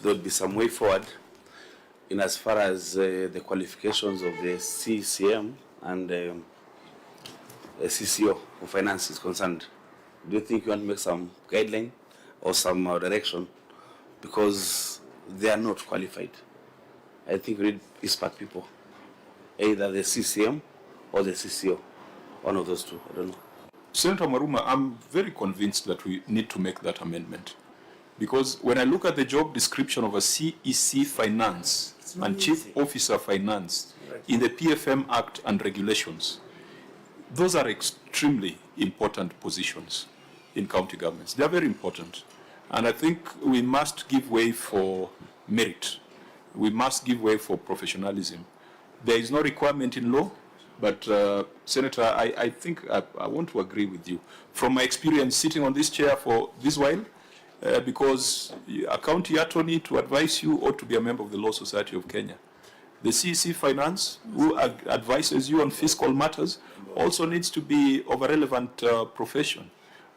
there will be some way forward in as far as the qualifications of the CCM and the CCO of finance is concerned. Do you think you want to make some guideline or some direction, because they are not qualified? I think we need expert people, either the CCM or the CCO, one of those two. I don't know. Senator Maruma, I'm very convinced that we need to make that amendment, because when I look at the job description of a CEC Finance and Chief Officer Finance in the PFM Act and regulations, those are extremely important positions in county governments. They are very important. And I think we must give way for merit. We must give way for professionalism. There is no requirement in law, but Senator, I think I want to agree with you. From my experience sitting on this chair for this while, because a county attorney to advise you ought to be a member of the Law Society of Kenya. The CEC Finance, who advises you on fiscal matters, also needs to be of a relevant profession.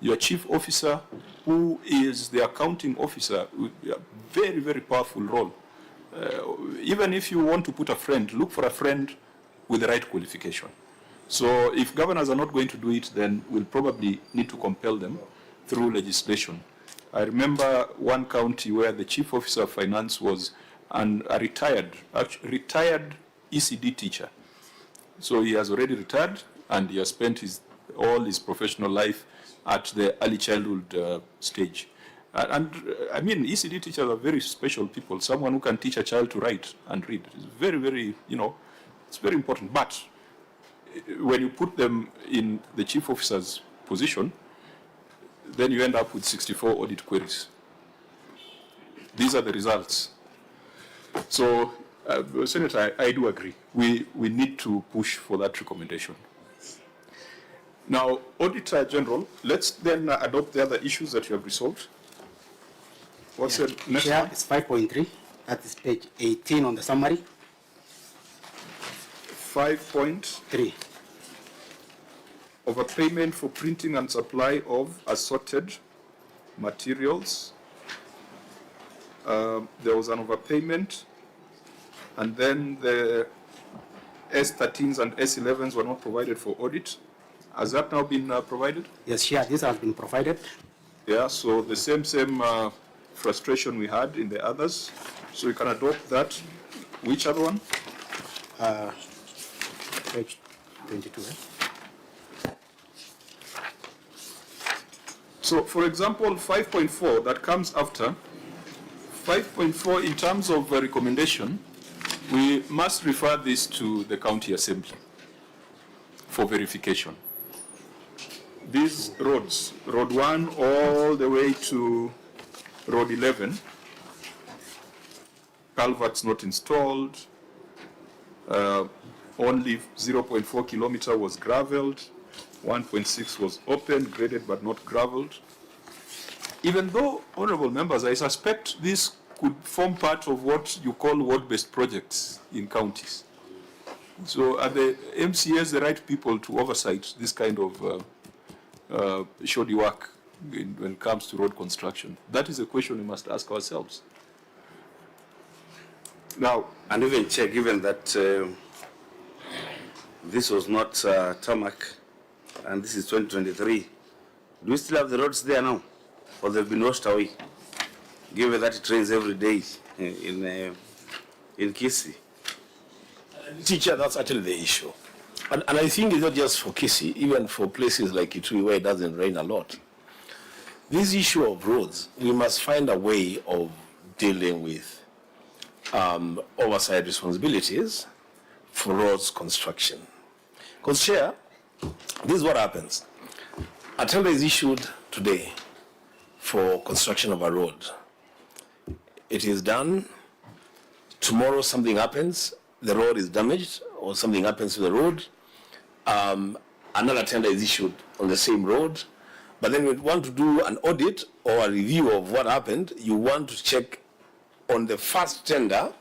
Your chief officer, who is the accounting officer, a very, very powerful role. Even if you want to put a friend, look for a friend with the right qualification. So if governors are not going to do it, then we'll probably need to compel them through legislation. I remember one county where the chief officer of finance was a retired ECD teacher. So he has already retired, and he has spent all his professional life at the early childhood stage. I mean, ECD teachers are very special people. Someone who can teach a child to write and read is very, very, it's very important. But when you put them in the chief officer's position, then you end up with 64 audit queries. These are the results. So, Senator, I do agree. We need to push for that recommendation. Now, Auditor General, let's then adopt the other issues that you have resolved. What's the next one? It's 5.3. That is page 18 on the summary. 5.3. Overpayment for printing and supply of assorted materials. There was an overpayment, and then the S13s and S11s were not provided for audit. Has that now been provided? Yes, Chair, this has been provided. Yeah, so the same frustration we had in the others. So you can adopt that. Which other one? Page 22. So, for example, 5.4, that comes after. 5.4, in terms of recommendation, we must refer this to the County Assembly for verification. These roads, Road 1 all the way to Road 11, culverts not installed, only 0.4 kilometer was gravelled, 1.6 was opened, graded but not gravelled. Even though, honourable members, I suspect this could form part of what you call ward-based projects in counties. So are the MCAs the right people to oversight this kind of shoddy work when it comes to road construction? That is a question we must ask ourselves. Now, and even Chair, given that this was not tarmac, and this is 2023, do we still have the roads there now, or they've been washed away, given that it rains every day in Kisii? Teacher, that's actually the issue. And I think it's not just for Kisii, even for places like Kitui where it doesn't rain a lot. This issue of roads, we must find a way of dealing with oversight responsibilities for roads construction. Because, Chair, this is what happens. A tender is issued today for construction of a road. It is done. Tomorrow something happens, the road is damaged, or something happens to the road. Another tender is issued on the same road. But then we want to do an audit or a review of what happened. You want to check on the first tender,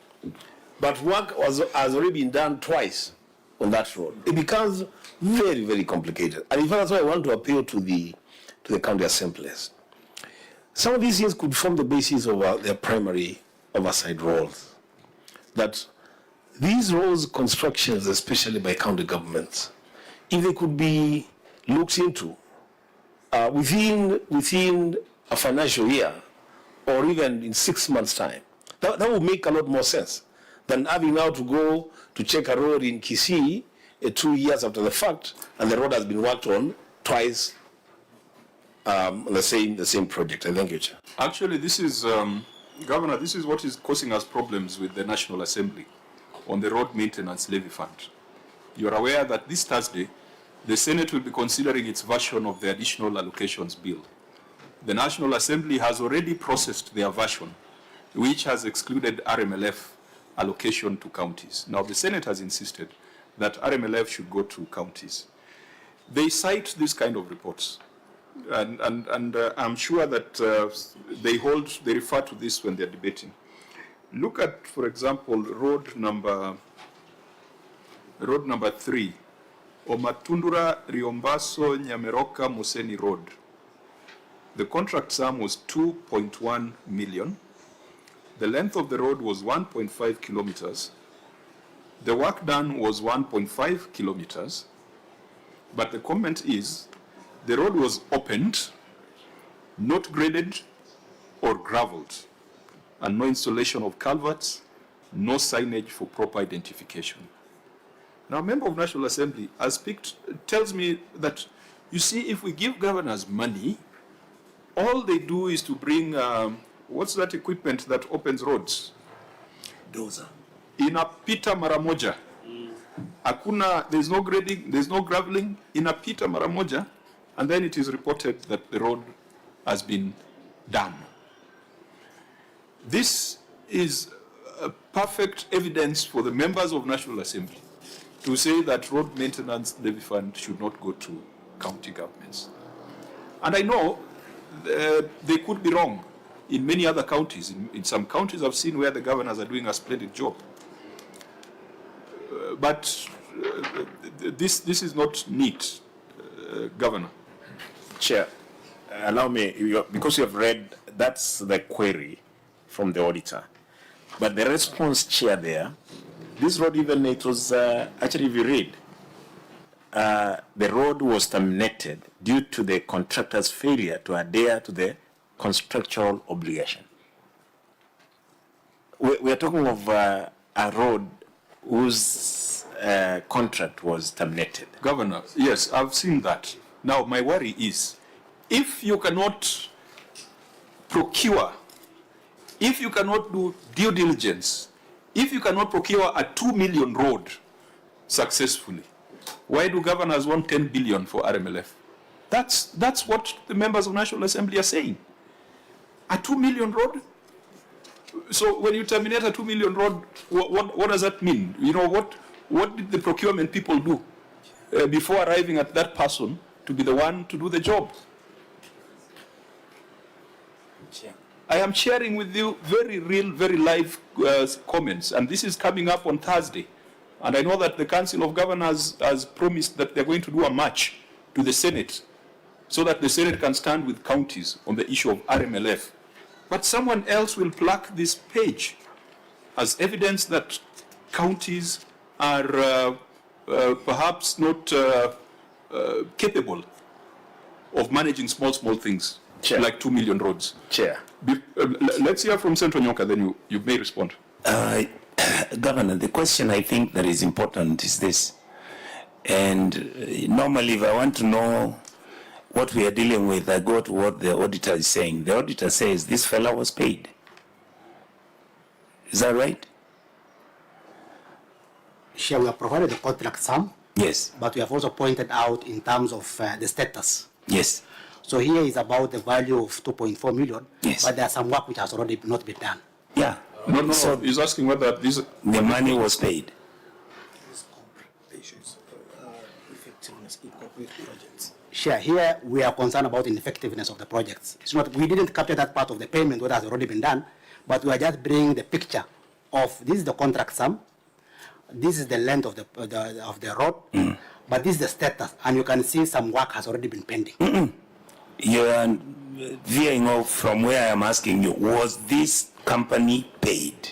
but work has already been done twice on that road. It becomes very, very complicated. And in fact, that's why I want to appeal to the county assemblies. Some of these things could form the basis of their primary oversight roles, that these roads constructions, especially by county governments, if they could be looked into within a financial year or even in 6 months' time, that would make a lot more sense than having now to go to check a road in Kisii 2 years after the fact, and the road has been worked on twice the same project. I thank you, Chair. Actually, this is, Governor, this is what is causing us problems with the National Assembly on the road maintenance levy fund. You're aware that this Thursday, the Senate will be considering its version of the additional allocations bill. The National Assembly has already processed their version, which has excluded RMLF allocation to counties. Now, the Senate has insisted that RMLF should go to counties. They cite this kind of reports, and I'm sure that they refer to this when they're debating. Look at, for example, road number 3, Omatundura Riombaso Nyameroka Museni Road. The contract sum was 2.1 million. The length of the road was 1.5 kilometers. The work done was 1.5 kilometers. But the comment is, the road was opened, not graded or graveled, and no installation of culverts, no signage for proper identification. Now, a member of National Assembly tells me that, you see, if we give governors money, all they do is to bring, what's that equipment that opens roads? Dozer. Inapita mara moja. Hakuna, there's no grading, there's no graveling, inapita mara moja, and then it is reported that the road has been done. This is a perfect evidence for the members of National Assembly to say that road maintenance levy fund should not go to county governments. And I know they could be wrong in many other counties. In some counties I've seen where the governors are doing a splendid job. But this is not neat, Governor. Chair, allow me, because you have read, that's the query from the auditor. But the response, Chair, there, this road even, it was, actually if you read, the road was terminated due to the contractor's failure to adhere to the contractual obligation. We are talking of a road whose contract was terminated. Governor, yes, I've seen that. Now, my worry is, if you cannot procure, if you cannot do due diligence, if you cannot procure a 2 million road successfully, why do governors want 10 billion for RMLF? That's what the members of National Assembly are saying. A 2 million road? So when you terminate a 2 million road, what does that mean? You know, what did the procurement people do before arriving at that person to be the one to do the job? Chair. I am sharing with you very real, very live comments, and this is coming up on Thursday. And I know that the Council of Governors has promised that they're going to do a march to the Senate so that the Senate can stand with counties on the issue of RMLF. But someone else will plaque this page as evidence that counties are perhaps not capable of managing small things, Chair. like 2 million roads. Chair. Let's hear from Senator Onyonka, then you may respond. Governor, the question I think that is important is this. And normally if I want to know what we are dealing with, I go to what the auditor is saying. The auditor says this fellow was paid. Is that right? Sure, we have provided the contract sum, Yes. but we have also pointed out in terms of the status. Yes. So here is about the value of 2.4 million, Yes. but there's some work which has already not been done. Yeah. No, So he's asking whether this... the money was paid. Sure, here we are concerned about the effectiveness of the projects. It's not, we didn't capture that part of the payment, what has already been done, but we are just bringing the picture of, this is the contract sum, this is the length of the road, but this is the status, and you can see some work has already been pending. You are veering off from where I am asking you. Was this company paid?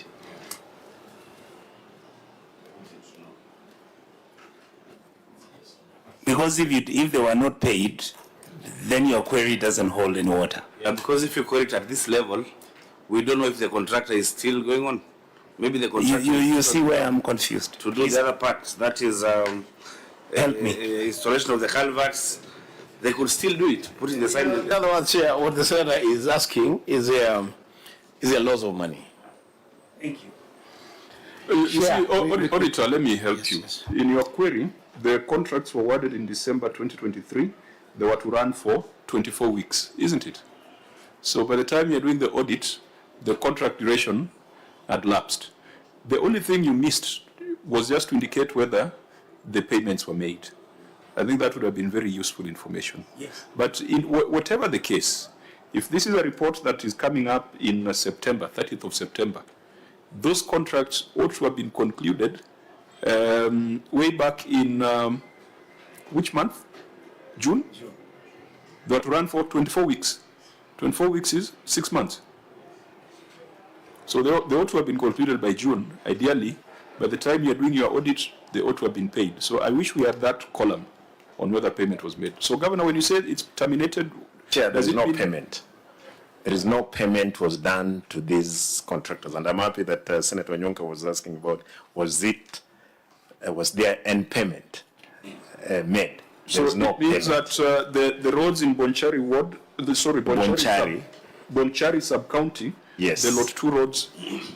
Because if they were not paid, then your query doesn't hold any water. Yeah, because if you query it at this level, we don't know if the contractor is still going on. Maybe the contractor. You see where I'm confused. To do the other part, that is Help me. installation of the culverts, they could still do it. Put in the sign. In other words, Chair, what the senator is asking is a loss of money. Thank you. You see, Auditor, let me help you. In your query, the contracts were awarded in December 2023. They were to run for 24 weeks, isn't it? So by the time you're doing the audit, the contract duration had lapsed. The only thing you missed was just to indicate whether the payments were made. I think that would have been very useful information. Yes. But in whatever the case, if this is a report that is coming up in September, 30th of September, those contracts ought to have been concluded way back in which month? June? June. They were to run for 24 weeks. 24 weeks is 6 months. So they ought to have been concluded by June, ideally. By the time you're doing your audit, they ought to have been paid. So I wish we had that column on whether payment was made. So, Governor, when you said it's terminated, Chair, there is no payment. There is no payment was done to these contractors. And I'm happy that Senator Onyonka was asking about, was there any payment made? So There is no it means payment. that the roads in Bonchari ward, Bonchari sub-county, Yes. the lot 2 roads,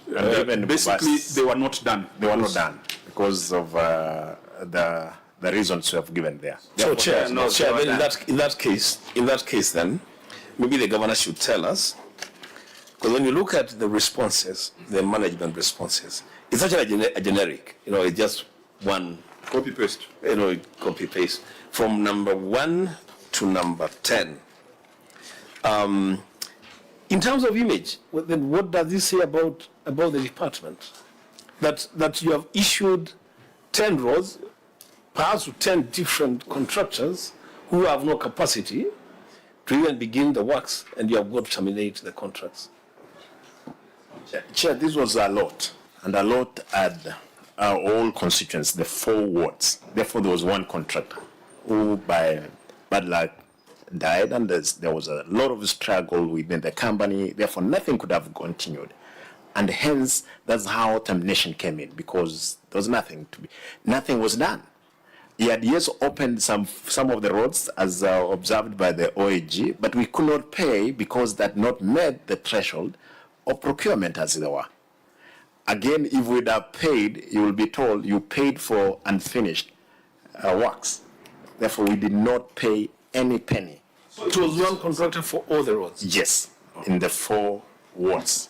even basically bus. they were not done. They were not done because of the reasons you have given there. So, Chair, no, Chair, they then were in that case, then maybe the governor should tell us, because when you look at the responses, the management responses, it's actually a generic. It's just one Copy paste. copy paste from number 1 to number 10. In terms of image, then what does this say about the department? That you have issued 10 roads, perhaps to 10 different contractors who have no capacity to even begin the works, and you have got to terminate the contracts. Chair, this was a lot, and a lot had all constituents, the 4 wards. Therefore, there was one contractor who, by bad luck, died, and there was a lot of struggle within the company. Therefore, nothing could have continued, and hence that's how termination came in, because there was nothing was done. He had opened some of the roads as observed by the OAG, but we could not pay because that not met the threshold of procurement as they were. Again, if we'd have paid, you will be told you paid for unfinished works. Therefore, we did not pay any penny. So it was one contractor for all the roads. Yes, in the 4 wards,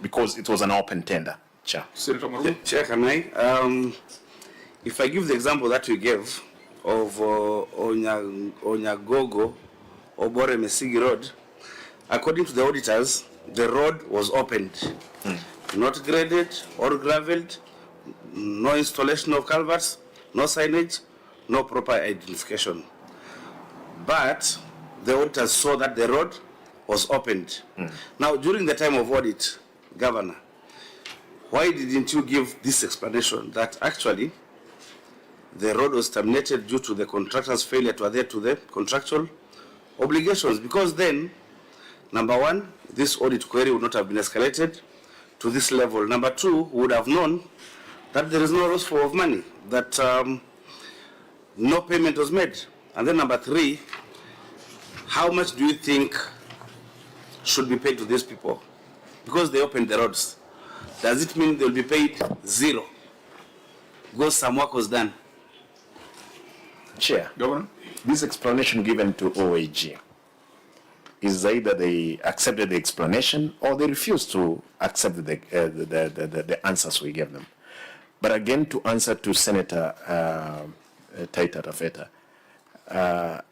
because it was an open tender, Chair. Senator Maru? Chair, can I? If I give the example that you gave of Onyagogo Obore Mesigi Road, according to the auditors, the road was opened, not graded or gravelled, no installation of culverts, no signage, no proper identification. But the auditors saw that the road was opened. Now, during the time of audit, Governor, why didn't you give this explanation that actually the road was terminated due to the contractor's failure to adhere to the contractual obligations? Because then, number 1, this audit query would not have been escalated to this level. Number 2, we would have known that there is no loss of money, that no payment was made. And then number 3, how much do you think should be paid to these people? Because they opened the roads. Does it mean they'll be paid 0? Because some work was done. Chair, Governor? this explanation given to OAG is either they accepted the explanation or they refused to accept the answers we gave them. But again, to answer to Senator Taita Tafeta,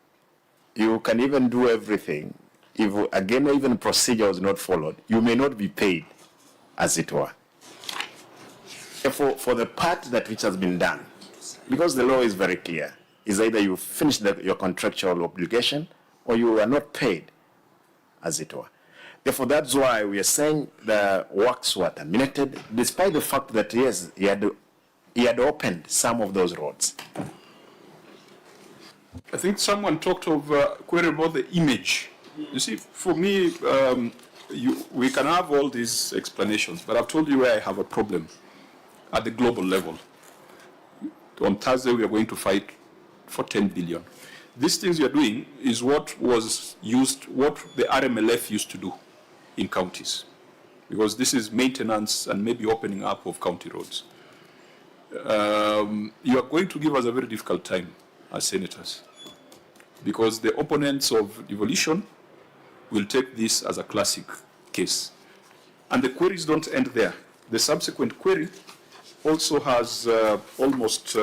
you can even do everything. If, again, even procedure was not followed, you may not be paid, as it were. For the part that which has been done, because the law is very clear, is either you finish your contractual obligation or you are not paid. as it were. Therefore, that's why we are saying the works were terminated, despite the fact that, yes, he had opened some of those roads. I think someone talked of query about the image. You see, for me, we can have all these explanations, but I've told you where I have a problem at the global level. On Thursday, we are going to fight for 10 billion. These things we are doing is what was used, what the RMLF used to do in counties, because this is maintenance and maybe opening up of county roads. You are going to give us a very difficult time as senators, because the opponents of devolution will take this as a classic case. And the queries don't end there. The subsequent query also has almost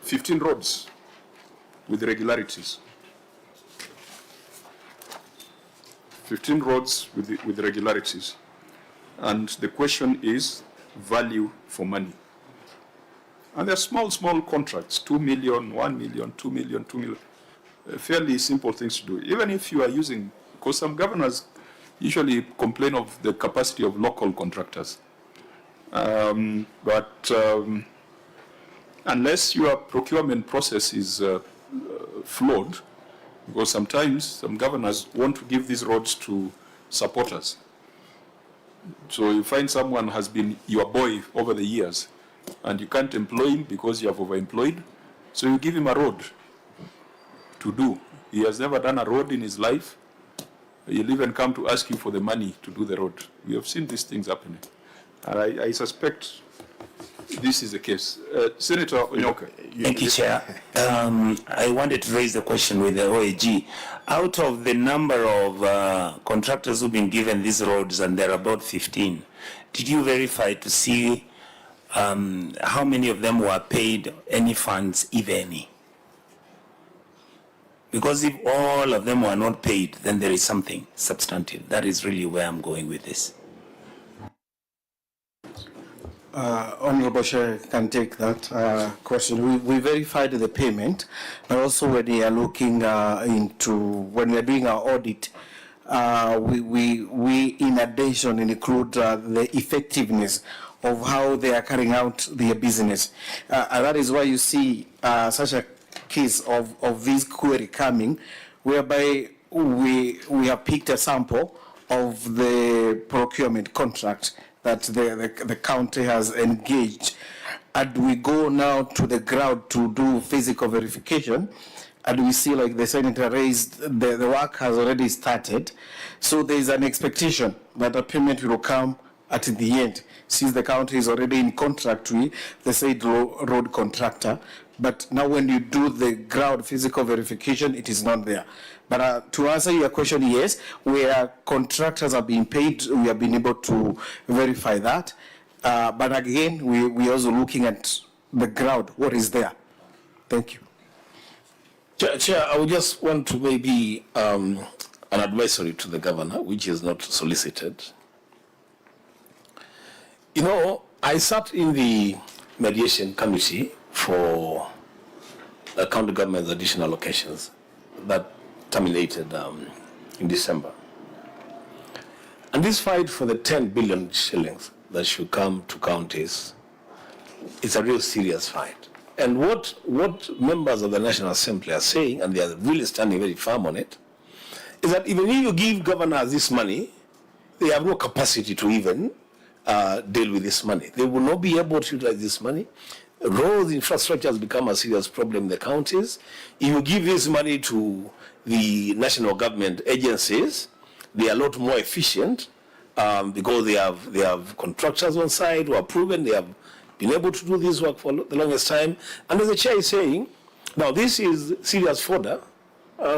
15 roads with irregularities. 15 roads with irregularities. And the question is value for money. And they're small contracts, 2 million, 1 million, 2 million, 2 million. Fairly simple things to do. Even if you are using, because some governors usually complain of the capacity of local contractors. Unless your procurement process is flawed, because sometimes some governors want to give these roads to supporters. So you find someone has been your boy over the years, and you can't employ him because you have overemployed, so you give him a road to do. He has never done a road in his life. He'll even come to ask you for the money to do the road. We have seen these things happening. And I suspect this is the case. Senator Onyonka. Thank you, Chair. I wanted to raise the question with the OAG. Out of the number of contractors who've been given these roads, and there are about 15, did you verify to see how many of them were paid any funds, if any? Because if all of them were not paid, then there is something substantive. That is really where I'm going with this. Honorable Chair can take that question. We verified the payment, and also when we are looking when we are doing our audit, we in addition include the effectiveness of how they are carrying out their business. And that is why you see such a case of this query coming, whereby we have picked a sample of the procurement contract that the county has engaged, and we go now to the ground to do physical verification, and we see, like the Senator raised, the work has already started, so there is an expectation that a payment will come at the end, since the county is already in contract with the said road contractor. But now when you do the ground physical verification, it is not there. But to answer your question, yes, where contractors are being paid, we have been able to verify that. But again, we are also looking at the ground, what is there. Thank you. Chair, I would just want to maybe an advisory to the governor, which is not solicited. You know, I sat in the mediation committee for the county government's additional allocations that terminated in December. And this fight for the 10 billion shillings that should come to counties is a real serious fight. And what members of the National Assembly are saying, and they are really standing very firm on it, is that even if you give governors this money, they have no capacity to even deal with this money. They will not be able to utilize this money. Road infrastructure has become a serious problem in the counties. If you give this money to the national government agencies, they are a lot more efficient because they have contractors on site who are proven they have been able to do this work for the longest time. And as the chair is saying, now this is serious fodder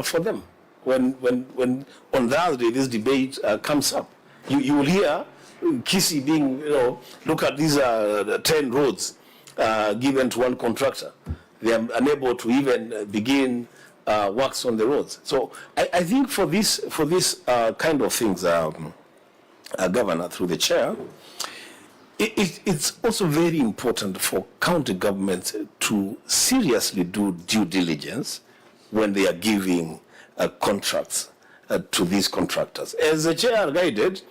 for them. When on Thursday this debate comes up, you will hear Kisi being, look at these 10 roads given to one contractor. They are unable to even begin works on the roads. So I think for this kind of things, Governor, through the chair, it's also very important for county governments to seriously do due diligence when they are giving contracts to these contractors. As the chair guided,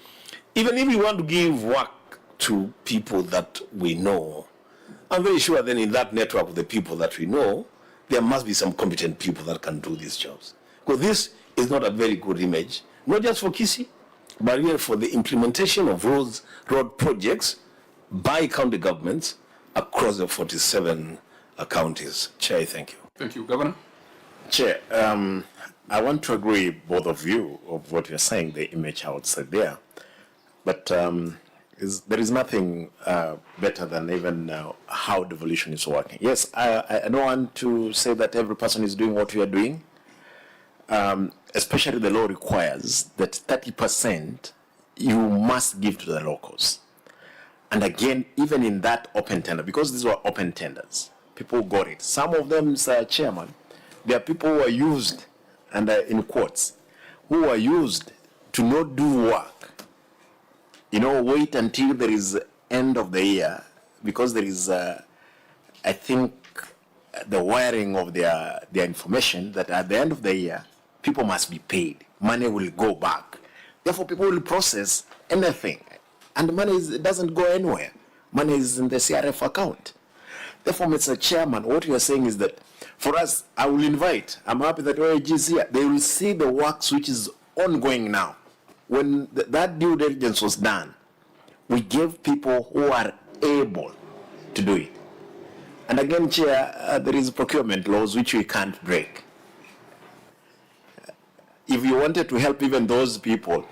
even if we want to give work to people that we know, I'm very sure then in that network of the people that we know, there must be some competent people that can do these jobs. Because this is not a very good image, not just for Kisii, but even for the implementation of road projects by county governments across the 47 counties. Chair, thank you. Thank you. Governor? Chair, I want to agree with both of you of what you're saying, the image outside there. But there is nothing better than even how devolution is working. Yes, I don't want to say that every person is doing what we are doing. Especially the law requires that 30% you must give to the locals. And again, even in that open tender, because these were open tenders, people got it. Some of them, Sir Chairman, there are people who are used, and in quotes, who are used to not do work. You know, wait until there is end of the year, because there is, I think, the wiring of their information that at the end of the year, people must be paid. Money will go back. Therefore, people will process anything. And money doesn't go anywhere. Money is in the CRF account. Therefore, Mr. Chairman, what you are saying is that for us, I will invite, I'm happy that OAG is here. They will see the works which is ongoing now. When that due diligence was done, we gave people who are able to do it. And again, Chair, there is procurement laws which we can't break. If you wanted to help even those people,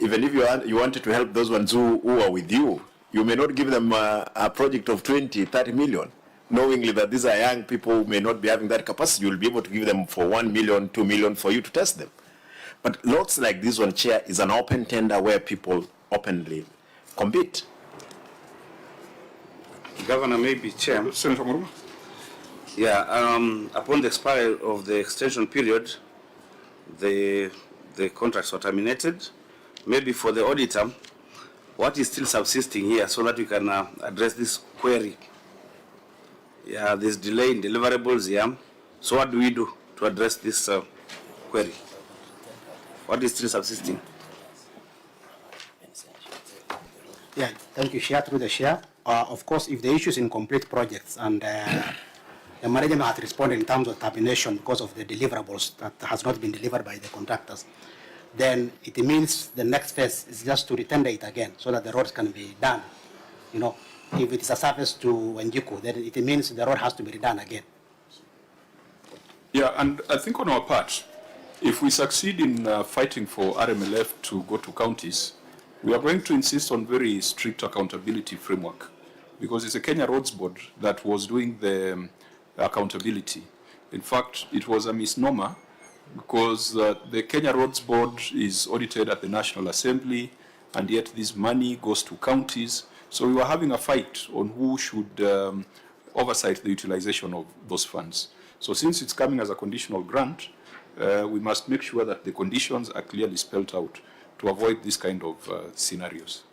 even if you wanted to help those ones who are with you, you may not give them a project of 20, 30 million, knowingly that these are young people who may not be having that capacity. You'll be able to give them for 1 million, 2 million for you to test them. But lots like this one, Chair, is an open tender where people openly compete. Governor, maybe Chair. Senator Muruma? Yeah, upon the expiry of the extension period, the contracts were terminated. Maybe for the auditor, what is still subsisting here so that we can address this query? Yeah, there's delay in deliverables here. So what do we do to address this query? What is still subsisting? Yeah, thank you, Chair. Through the Chair. Of course, if the issue is incomplete projects and the management has responded in terms of termination because of the deliverables that has not been delivered by the contractors, then it means the next phase is just to retender it again so that the roads can be done. You know, if it is a service to Wanjiku, then it means the road has to be redone again. Yeah, and I think on our part, if we succeed in fighting for RMLF to go to counties, we are going to insist on very strict accountability framework, because it's a Kenya Roads Board that was doing the accountability. In fact, it was a misnomer, because the Kenya Roads Board is audited at the National Assembly, and yet this money goes to counties. So we were having a fight on who should oversight the utilization of those funds. So since it's coming as a conditional grant, we must make sure that the conditions are clearly spelled out to avoid this kind of scenarios.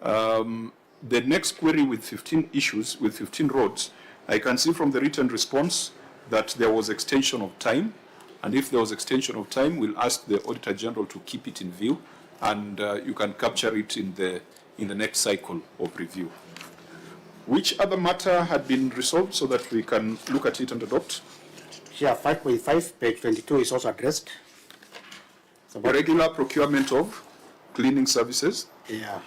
The next query with 15 issues, with 15 roads, I can see from the written response that there was extension of time. And if there was extension of time, we'll ask the Auditor General to keep it in view, and you can capture it in the next cycle of review. Which other matter had been resolved so that we can look at it and adopt? Chair, 5.5, page 22 is also addressed. The regular procurement of cleaning services. Yeah.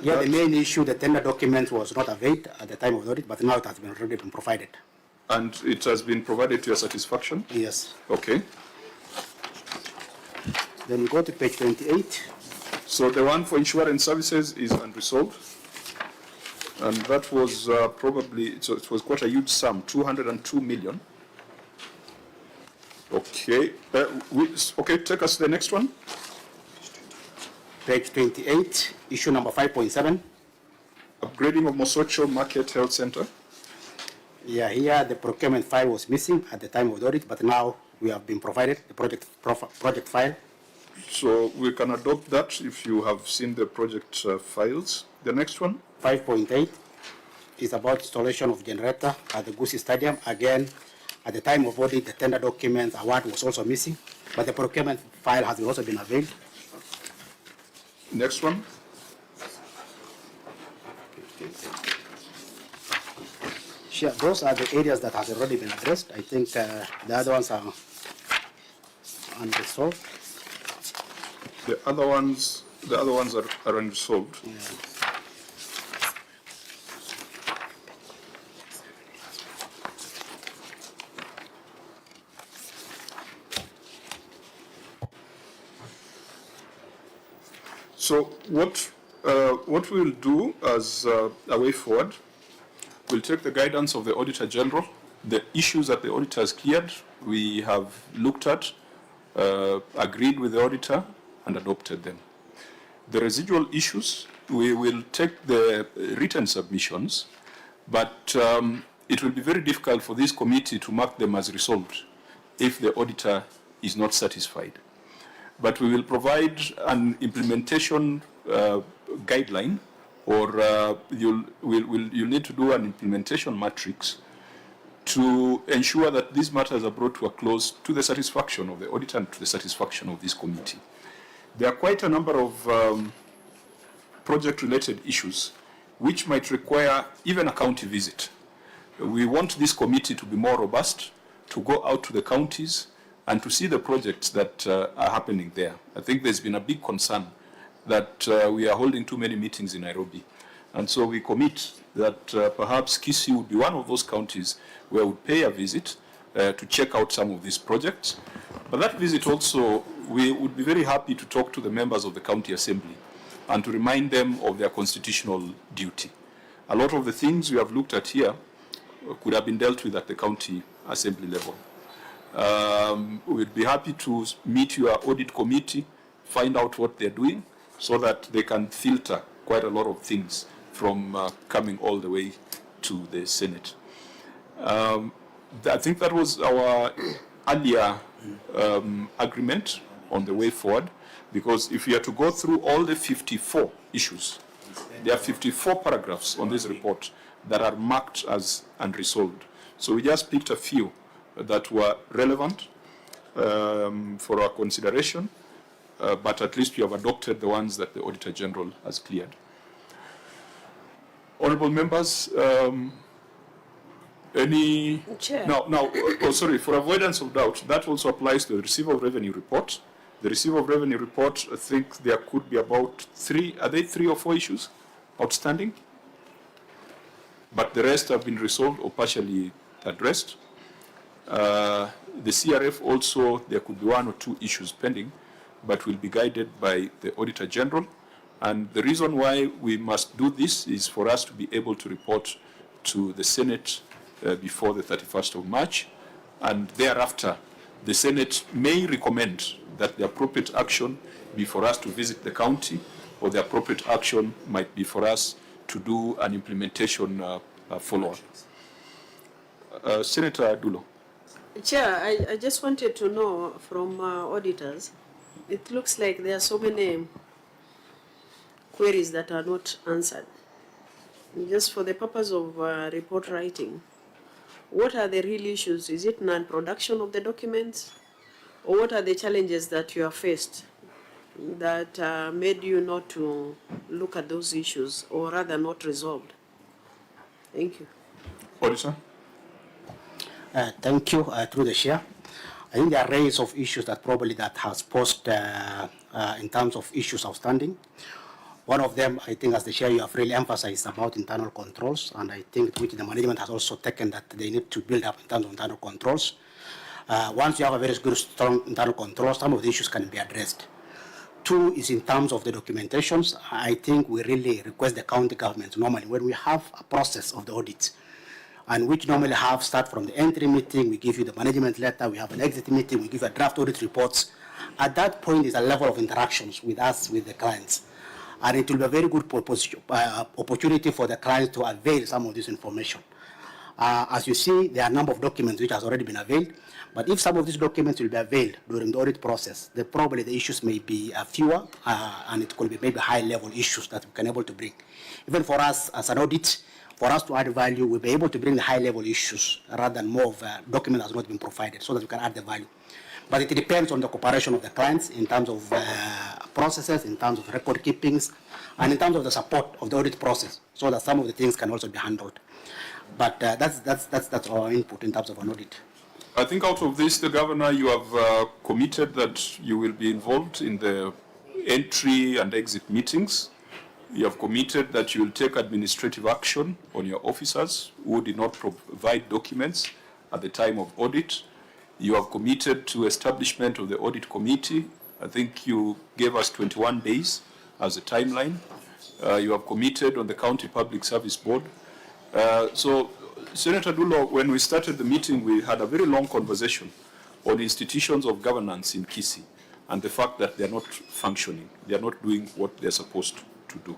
Yeah, the main issue, the tender document was not availed at the time of the audit, but now it has already been provided. And it has been provided to your satisfaction? Yes. Okay. Then we go to page 28. So the one for insurance services is unresolved. And that was probably, so it was quite a huge sum, 202 million. Okay. Okay, take us to the next one. Page 28, issue number 5.7. Upgrading of Mosocho Market Health Center. Yeah, here the procurement file was missing at the time of the audit, but now we have been provided the project file. So we can adopt that if you have seen the project files. The next one? 5.8 is about installation of generator at the Gusii Stadium. Again, At the time of audit, the tender document award was also missing, but the procurement file has also been availed. Next one. Sure, those are the areas that have already been addressed. I think the other ones are unresolved. The other ones are unresolved. Yeah. So what we'll do as a way forward, we'll take the guidance of the Auditor General. The issues that the auditor has cleared, we have looked at, agreed with the auditor, and adopted them. The residual issues, we will take the written submissions, but it will be very difficult for this committee to mark them as resolved if the auditor is not satisfied. But we will provide an implementation guideline, or you'll need to do an implementation matrix to ensure that these matters are brought to a close to the satisfaction of the auditor and to the satisfaction of this committee. There are quite a number of project-related issues which might require even a county visit. We want this committee to be more robust, to go out to the counties and to see the projects that are happening there. I think there's been a big concern that we are holding too many meetings in Nairobi. And so we commit that perhaps Kisii would be one of those counties where we pay a visit to check out some of these projects. But that visit also, we would be very happy to talk to the members of the county assembly and to remind them of their constitutional duty. A lot of the things we have looked at here could have been dealt with at the county assembly level. We'd be happy to meet your audit committee, find out what they're doing, so that they can filter quite a lot of things from coming all the way to the Senate. I think that was our earlier agreement on the way forward, because if you are to go through all the 54 issues, there are 54 paragraphs on this report that are marked as unresolved. So we just picked a few that were relevant for our consideration, but at least we have adopted the ones that the Auditor General has cleared. Honorable members, any... Chair. Sorry, for avoidance of doubt, that also applies to the receiver of revenue report. The receiver of revenue report, I think there could be about 3 or 4 issues outstanding? But the rest have been resolved or partially addressed. The CRF also, there could be 1 or 2 issues pending, but will be guided by the Auditor General. And the reason why we must do this is for us to be able to report to the Senate before the 31st of March. And thereafter, the Senate may recommend that the appropriate action be for us to visit the county, or the appropriate action might be for us to do an implementation follow-up. Senator Dulo. Chair, I just wanted to know from auditors, it looks like there are so many queries that are not answered. Just for the purpose of report writing, what are the real issues? Is it non-production of the documents? Or what are the challenges that you have faced that made you not to look at those issues, or rather not resolved? Thank you. Auditor. Thank you, through the chair. I think there are arrays of issues that probably that has posed in terms of issues outstanding. One of them, I think, as the chair, you have really emphasized about internal controls, and I think which the management has also taken that they need to build up in terms of internal controls. Once you have a very good, strong internal control, some of the issues can be addressed. 2 is in terms of the documentations. I think we really request the county government normally when we have a process of the audit, and which normally have start from the entry meeting, we give you the management letter, we have an exit meeting, we give a draft audit reports. At that point is a level of interactions with us, with the clients. And it will be a very good opportunity for the clients to avail some of this information. As you see, there are a number of documents which has already been availed, but if some of these documents will be availed during the audit process, then probably the issues may be fewer, and it could be maybe high-level issues that we can able to bring. Even for us as an audit, for us to add value, we'll be able to bring the high-level issues rather than more of a document that has not been provided, so that we can add the value. But it depends on the cooperation of the clients in terms of processes, in terms of record keepings, and in terms of the support of the audit process, so that some of the things can also be handled. But that's our input in terms of an audit. I think out of this, the Governor, you have committed that you will be involved in the entry and exit meetings. You have committed that you will take administrative action on your officers who did not provide documents at the time of audit. You have committed to establishment of the audit committee. I think you gave us 21 days as a timeline. You have committed on the County Public Service Board. So, Senator Dulo, when we started the meeting, we had a very long conversation on institutions of governance in Kisii and the fact that they're not functioning. They're not doing what they're supposed to do.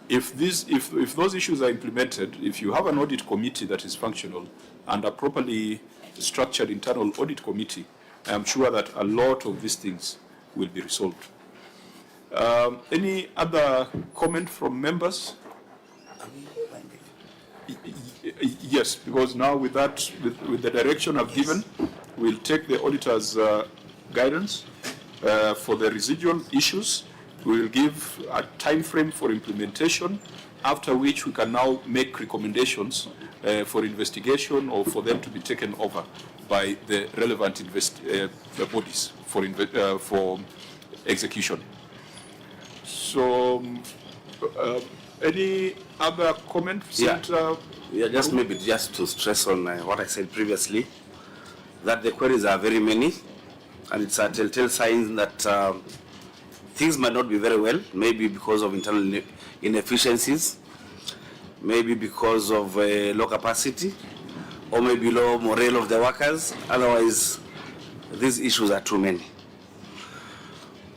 If those issues are implemented, if you have an audit committee that is functional and a properly structured internal audit committee, I am sure that a lot of these things will be resolved. Any other comment from members? Yes, because now with that, with the direction I've given, we'll take the auditor's guidance for the residual issues. We will give a time frame for implementation, after which we can now make recommendations for investigation or for them to be taken over by the relevant bodies for execution. So, any other comment, Senator? Yeah, just maybe just to stress on what I said previously, that the queries are very many, and it's a telltale sign that things might not be very well, maybe because of internal inefficiencies, maybe because of low capacity, or maybe low morale of the workers. Otherwise, these issues are too many.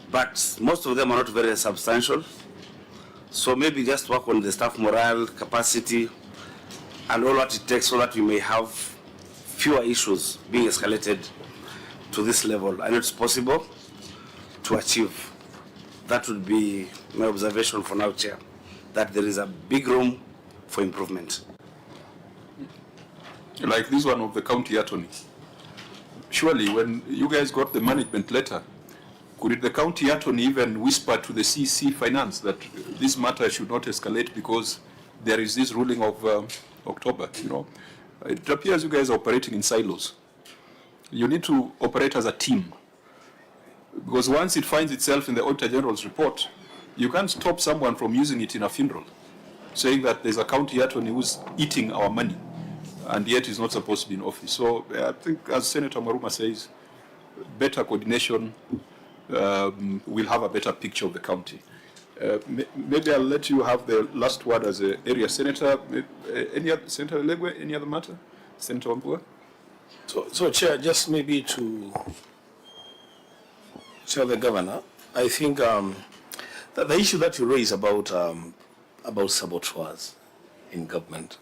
But most of them are not very substantial. So maybe just work on the staff morale, capacity, and all what it takes so that we may have fewer issues being escalated to this level. And it's possible to achieve. That would be my observation for now, Chair, that there is a big room for improvement. Like this one of the county attorney. Surely, when you guys got the management letter, could the county attorney even whisper to the CC Finance that this matter should not escalate because there is this ruling of October? You know, it appears you guys are operating in silos. You need to operate as a team. Because once it finds itself in the Auditor General's report, you can't stop someone from using it in a funeral, saying that there's a county attorney who's eating our money, and yet is not supposed to be in office. So I think, as Senator Maruma says, better coordination will have a better picture of the county. Maybe I'll let you have the last word as an area senator. Any other, Senator Legwe, any other matter? Senator Wambua? So Chair, just maybe to tell the Governor, I think that the issue that you raise about saboteurs in government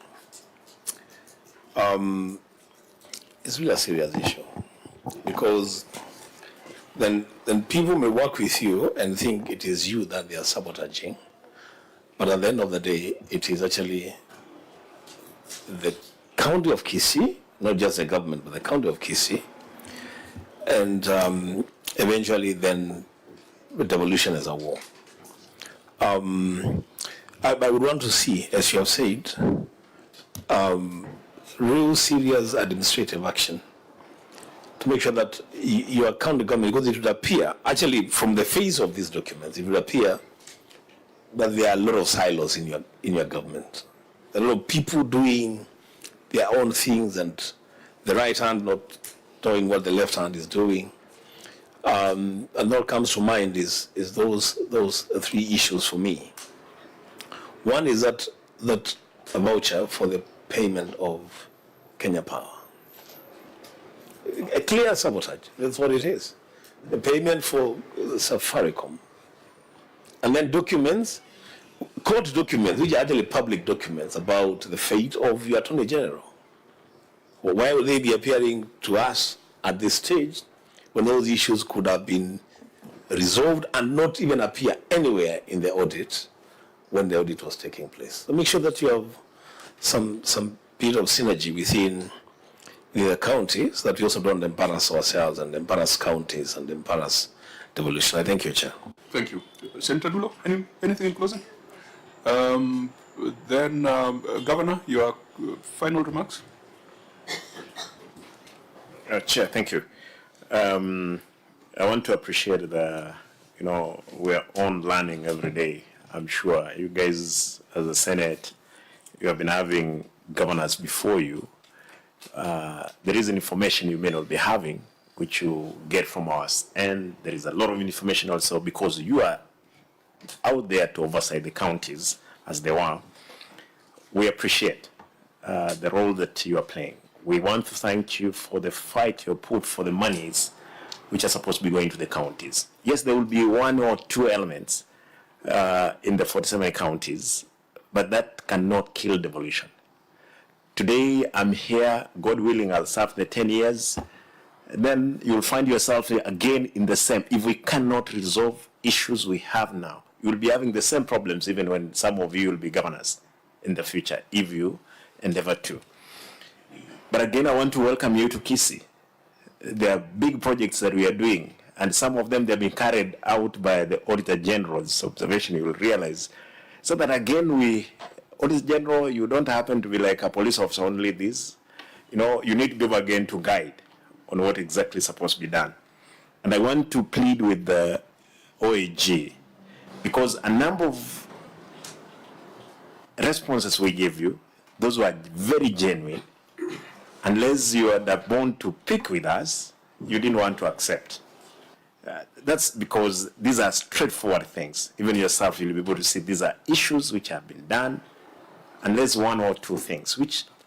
is really a serious issue, because then people may work with you and think it is you that they are sabotaging, but at the end of the day, it is actually the county of Kisii, not just the government, but the county of Kisii, and eventually then the devolution as a war. I would want to see, as you have said, real serious administrative action to make sure that your county government, because it would appear, actually from the face of these documents, it would appear that there are a lot of silos in your government. There are a lot of people doing their own things and the right hand not knowing what the left hand is doing. And what comes to mind is those three issues for me. One is that a voucher for the payment of Kenya Power. A clear sabotage, that's what it is. The payment for Safaricom. And then documents court documents, which are actually public documents about the fate of your Attorney General. Well, why would they be appearing to us at this stage when those issues could have been resolved and not even appear anywhere in the audit when the audit was taking place? So make sure that you have some bit of synergy within the counties, that we also don't embarrass ourselves and embarrass counties and embarrass devolution. I thank you, Chair. Thank you. Senator Dulo, anything in closing? Then, Governor, your final remarks? Chair, thank you. I want to appreciate we're on learning every day. I'm sure you guys, as a Senate, you have been having governors before you. There is information you may not be having, which you get from us. And there is a lot of information also because you are out there to oversight the counties as they were. We appreciate the role that you are playing. We want to thank you for the fight you put for the monies which are supposed to be going to the counties. Yes, there will be one or two elements in the 47 counties, but that cannot kill devolution. Today, I'm here, God willing, I'll serve the 10 years. Then you'll find yourself again in the same. If we cannot resolve issues we have now, you'll be having the same problems even when some of you will be governors in the future, if you endeavor to. But again, I want to welcome you to Kisii. There are big projects that we are doing, and some of them they've been carried out by the Auditor General's observation, you will realize. So that again, Auditor General, you don't happen to be like a police officer only this. You need to be able again to guide on what exactly is supposed to be done. And I want to plead with the OAG, because a number of responses we gave you, those were very genuine. Unless you had a bone to pick with us, you didn't want to accept. That's because these are straightforward things. Even yourself, you'll be able to see these are issues which have been done, unless one or two things,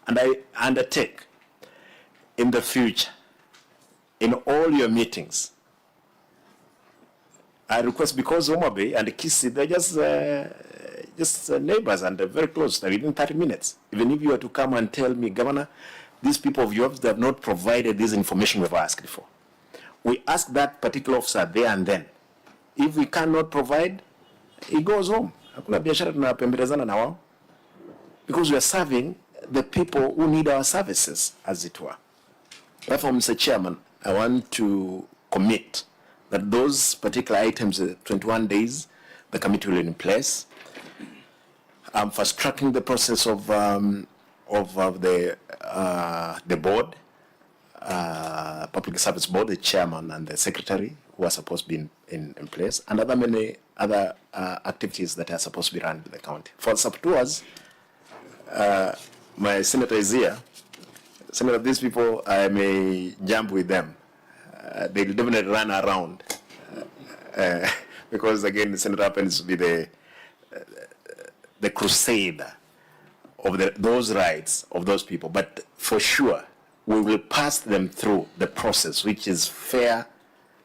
and I undertake in the future, in all your meetings, I request, because Homa Bay and Kisii, they're just neighbors and they're very close, they're within 30 minutes. Even if you were to come and tell me, Governor, these people of yours, they have not provided this information we've asked for. We ask that particular officer there and then. If we cannot provide, he goes home. Because we are serving the people who need our services, as it were. Therefore, Mr. Chairman, I want to commit that those particular items, 21 days, the committee will be in place. I'm fast-tracking the process of the board, Public Service Board, the chairman and the secretary, who are supposed to be in place, and many other activities that are supposed to be run in the county. For saboteurs, my senator is here. Some of these people, I may jump with them. They'll definitely run around because, again, the senator happens to be the crusader of those rights of those people. But for sure, we will pass them through the process, which is fair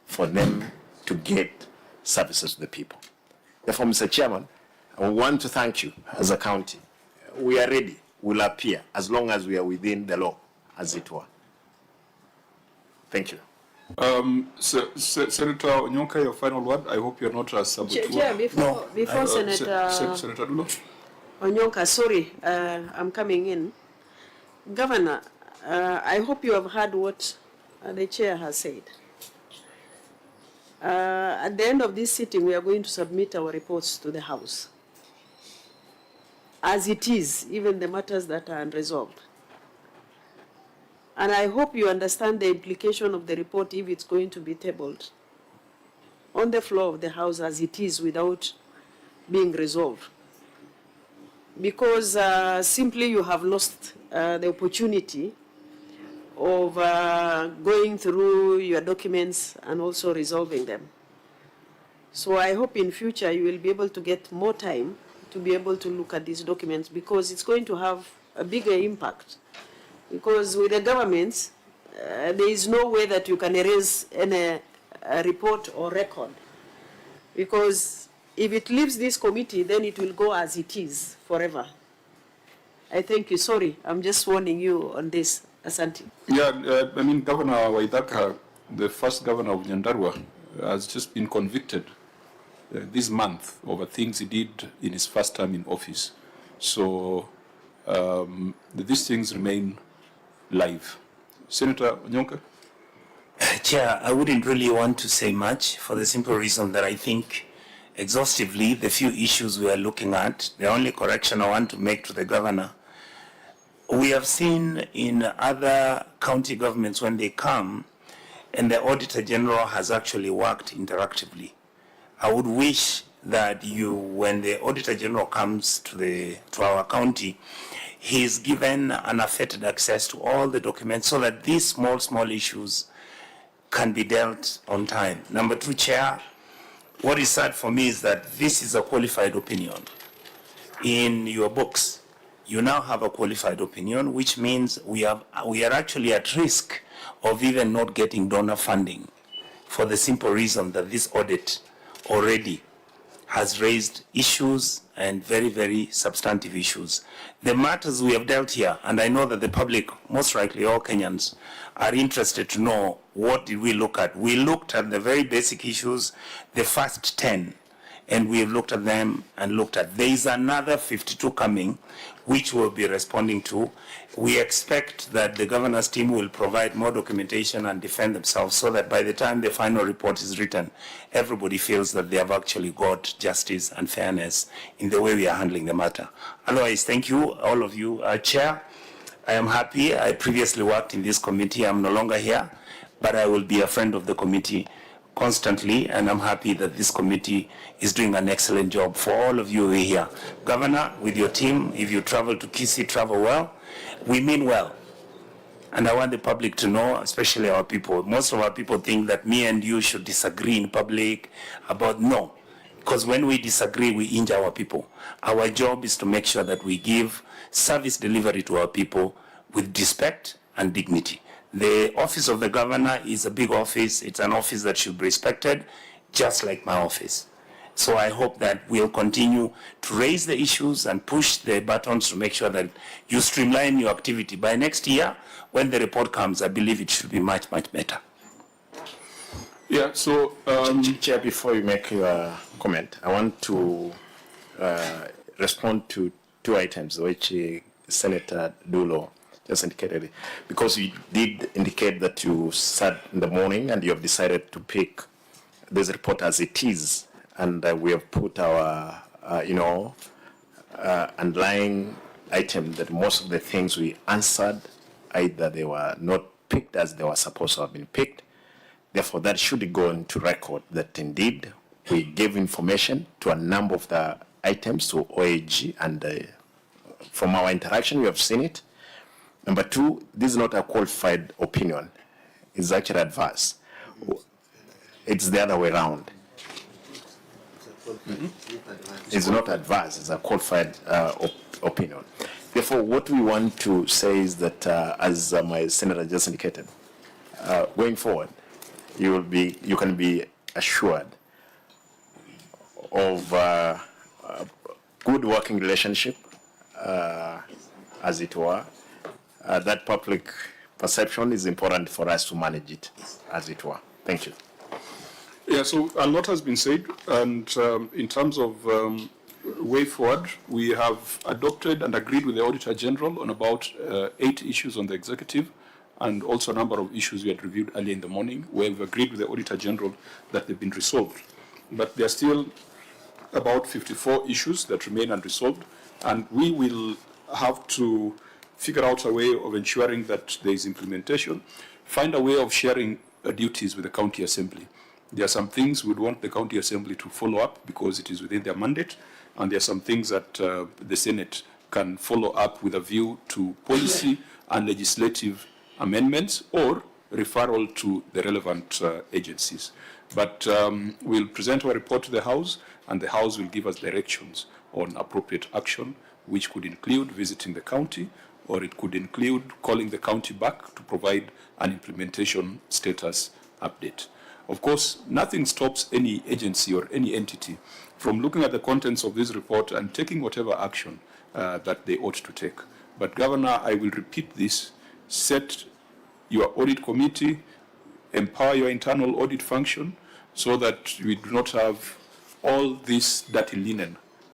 for them to get services to the people. Therefore, Mr. Chairman, I want to thank you as a county. We are ready. We'll appear as long as we are within the law, as it were. Thank you. Senator Onyonka, your final word. I hope you're not a saboteur. Chair, before Senator Dulo. Onyonka, sorry, I'm coming in. Governor, I hope you have heard what the chair has said. At the end of this sitting, we are going to submit our reports to the House. As it is, even the matters that are unresolved. And I hope you understand the implication of the report if it's going to be tabled on the floor of the House as it is without being resolved. Because simply you have lost the opportunity of going through your documents and also resolving them. So I hope in future you will be able to get more time to be able to look at these documents, because it's going to have a bigger impact. Because with the governments, there is no way that you can erase any report or record. Because if it leaves this committee, then it will go as it is forever. I thank you. Sorry, I'm just warning you on this. Asante. Yeah, I mean, Governor Waithaka, the first governor of Nyandarua, has just been convicted this month over things he did in his first term in office. So these things remain live. Senator Onyonka? Chair, I wouldn't really want to say much for the simple reason that I think exhaustively the few issues we are looking at, the only correction I want to make to the governor, we have seen in other county governments when they come and the Auditor General has actually worked interactively. I would wish that when the Auditor General comes to our county, he is given unaffected access to all the documents so that these small issues can be dealt on time. Number two, Chair, what is sad for me is that this is a qualified opinion. In your books, you now have a qualified opinion, which means we are actually at risk of even not getting donor funding for the simple reason that this audit already has raised issues and very substantive issues. The matters we have dealt here, and I know that the public, most likely all Kenyans, are interested to know what did we look at. We looked at the very basic issues, the first 10, and we have looked at them and looked at. There is another 52 coming, which we'll be responding to. We expect that the governor's team will provide more documentation and defend themselves so that by the time the final report is written, everybody feels that they have actually got justice and fairness in the way we are handling the matter. Otherwise, thank you, all of you. Chair, I am happy. I previously worked in this committee. I'm no longer here, but I will be a friend of the committee constantly, and I'm happy that this committee is doing an excellent job for all of you who are here. Governor, with your team, if you travel to Kisii, travel well. We mean well. And I want the public to know, especially our people. Most of our people think that me and you should disagree in public about no. Because when we disagree, we injure our people. Our job is to make sure that we give service delivery to our people with respect and dignity. The office of the governor is a big office. It's an office that should be respected, just like my office. So I hope that we'll continue to raise the issues and push the buttons to make sure that you streamline your activity. By next year, when the report comes, I believe it should be much better. Yeah, so... Chair, before you make your comment, I want to respond to two items which Senator Dulo just indicated, because you did indicate that you sat in the morning and you have decided to pick this report as it is, and we have put our, underlying item that most of the things we answered, either they were not picked as they were supposed to have been picked. Therefore, that should go into record that indeed we gave information to a number of the items to OAG, and from our interaction, you have seen it. Number two, this is not a qualified opinion. It's actually adverse. It's the other way around. It's not adverse, it's a qualified opinion. Therefore, what we want to say is that, as my senator just indicated, going forward, you can be assured of good working relationship, as it were. That public perception is important for us to manage it, as it were. Thank you. Yeah, so a lot has been said, and in terms of way forward, we have adopted and agreed with the Auditor General on about 8 issues on the executive, and also a number of issues we had reviewed earlier in the morning, where we've agreed with the Auditor General that they've been resolved. But there are still about 54 issues that remain unresolved, and we will have to figure out a way of ensuring that there is implementation, find a way of sharing duties with the county assembly. There are some things we'd want the county assembly to follow up because it is within their mandate, and there are some things that the Senate can follow up with a view to policy and legislative amendments or referral to the relevant agencies. But we'll present our report to the House, and the House will give us directions on appropriate action, which could include visiting the county, or it could include calling the county back to provide an implementation status update. Of course, nothing stops any agency or any entity from looking at the contents of this report and taking whatever action that they ought to take. But Governor, I will repeat this, set your audit committee, empower your internal audit function so that we do not have all this dirty linen